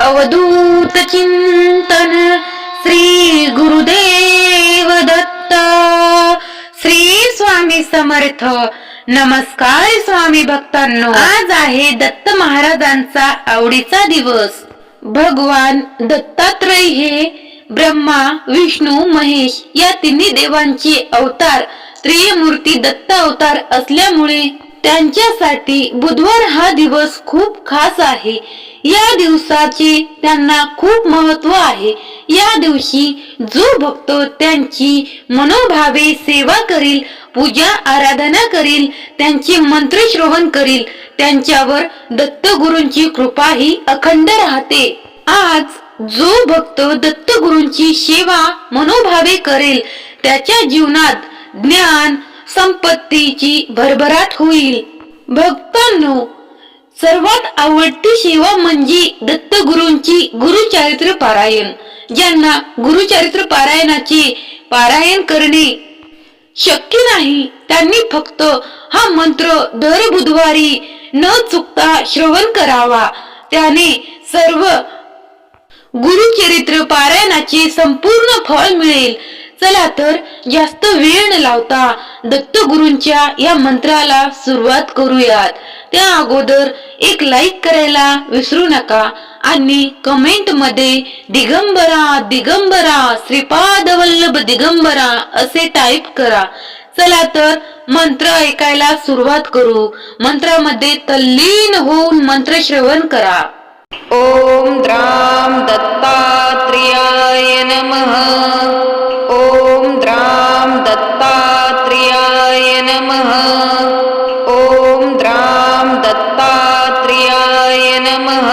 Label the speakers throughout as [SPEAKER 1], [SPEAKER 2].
[SPEAKER 1] अवधूत चिंतन श्री गुरुदेव दत्त. श्री स्वामी समर्थ. नमस्कार स्वामी भक्तांनो. आज आहे दत्त महाराजांचा आवडीचा दिवस. भगवान दत्तात्रय हे ब्रह्मा, विष्णू, महेश या तिन्ही देवांचे अवतार, त्रिमूर्ती दत्त अवतार असल्यामुळे त्यांच्यासाठी बुधवार हा दिवस खूप खास आहे. या दिवसाचे त्यांना खूप महत्व आहे. या दिवशी जो भक्त त्यांची मनोभावे सेवा करील, पूजा आराधना करील, त्यांचे मंत्र श्रवण करील, त्यांच्यावर दत्तगुरूंची कृपा ही अखंड राहते. आज जो भक्त दत्तगुरूंची सेवा मनोभावे करेल, त्याच्या जीवनात ज्ञान संपत्तीची भरभराट होईल. भक्तांनो, सर्वात आवडती सेवा म्हणजे दत्तगुरूंची गुरुचरित्र पारायण. ज्यांना गुरुचरित्र पारायणाचे पारायण करणे शक्य नाही, त्यांनी फक्त हा मंत्र दर बुधवारी न चुकता श्रवण करावा. त्याने सर्व गुरुचरित्र पारायणाचे संपूर्ण फळ मिळेल. चला तर जास्त वेळ न लावता दत्तगुरूंच्या या मंत्राला सुरुवात करूयात. त्या अगोदर एक लाईक करायला विसरू नका आणि कमेंट मध्ये दिगंबरा दिगंबरा श्रीपाद वल्लभ दिगंबरा असे टाईप करा. चला तर मंत्र ऐकायला सुरुवात करू. मंत्रामध्ये तल्लीन होऊन मंत्र श्रवण करा. ओम द्राम दत्तात्रेयाय नमः. ओम द्राम दत्तात्रेयाय नमः. ओम द्राम दत्तात्रेयाय नमः.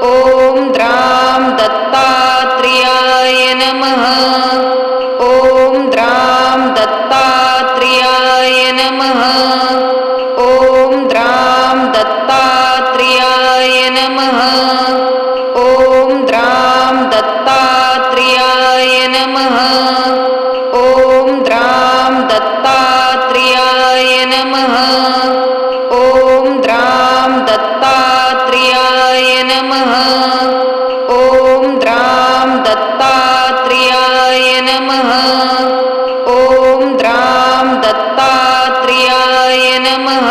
[SPEAKER 1] ओम द्राम दत्तात्रेयाय नमः. ओम द्राम दत्तात्रेयाय नमः. ओम द्राम दत्तात्रेयाय नमः. ओम द्राम दत्तात्रेयाय नमः. ओम द्राम दत्तात्रेयाय नमः. ओम द्राम दत्तात्रेयाय नमः. ओम द्राम दत्तात्रेयाय नमः. ओम द्राम दत्तात्रेयाय नमः.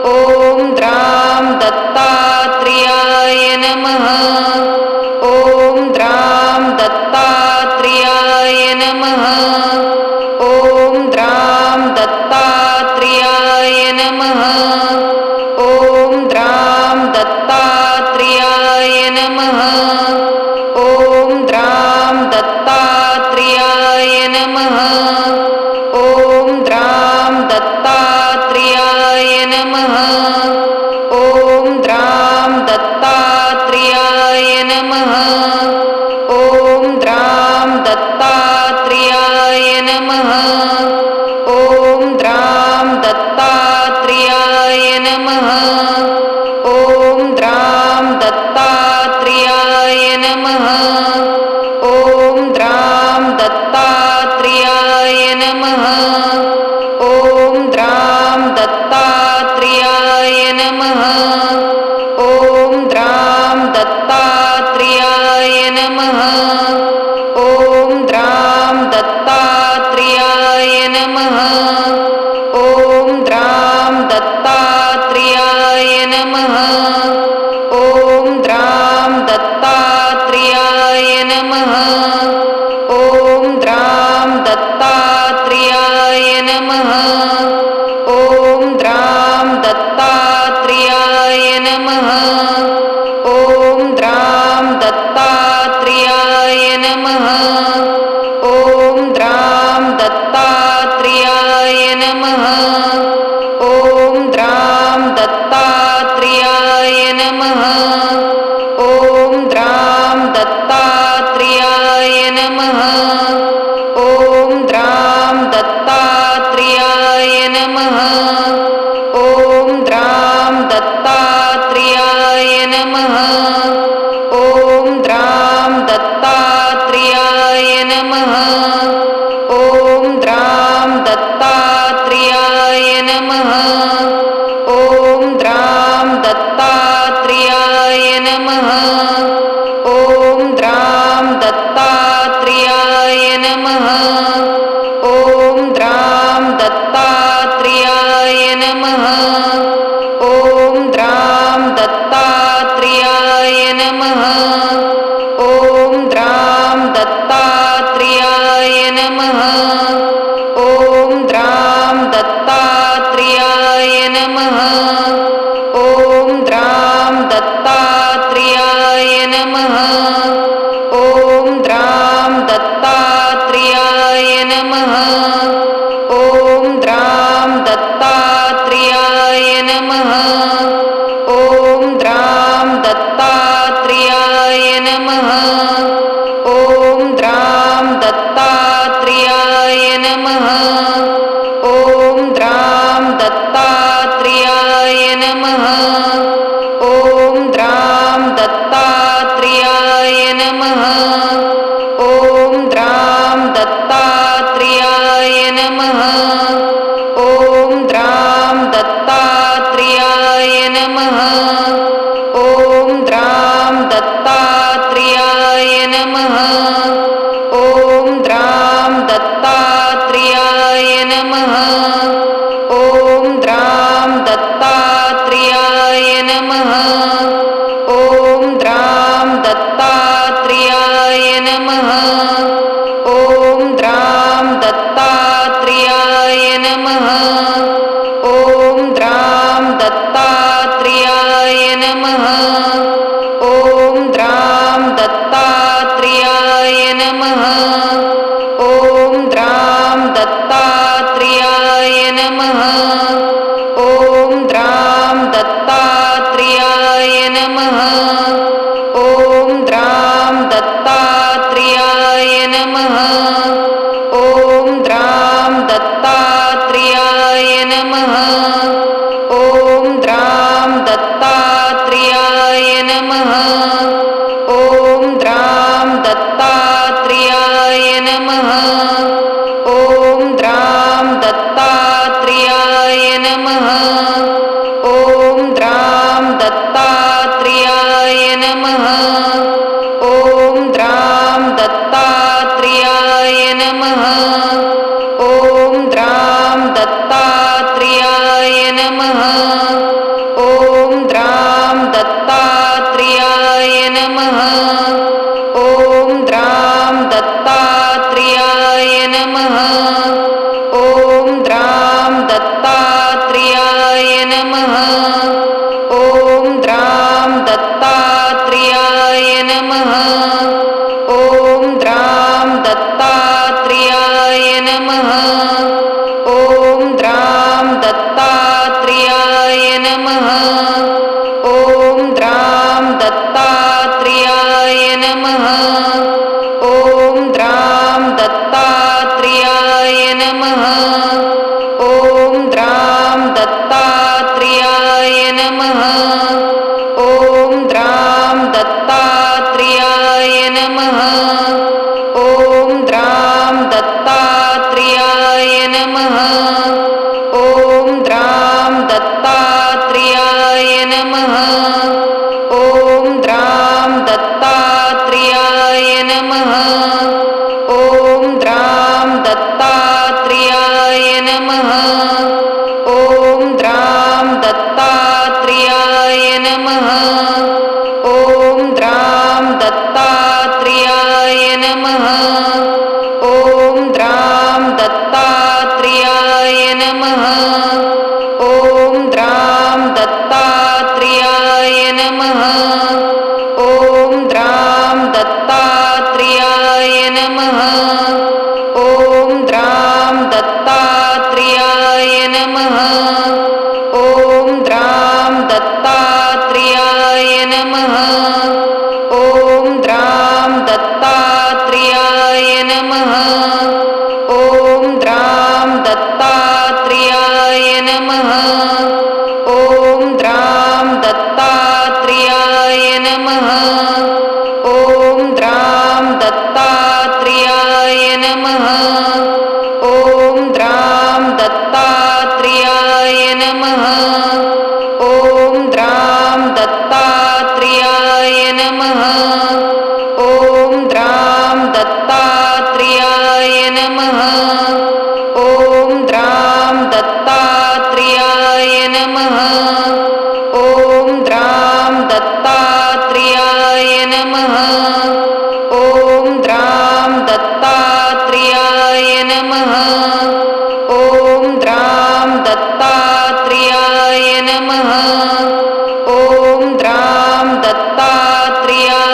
[SPEAKER 1] ओम द्राम दत्तात्रेयाय नमः. ओम द्राम दत्तात्रेयाय नमः. ओम द्राम दत्तात्रेयाय नमः.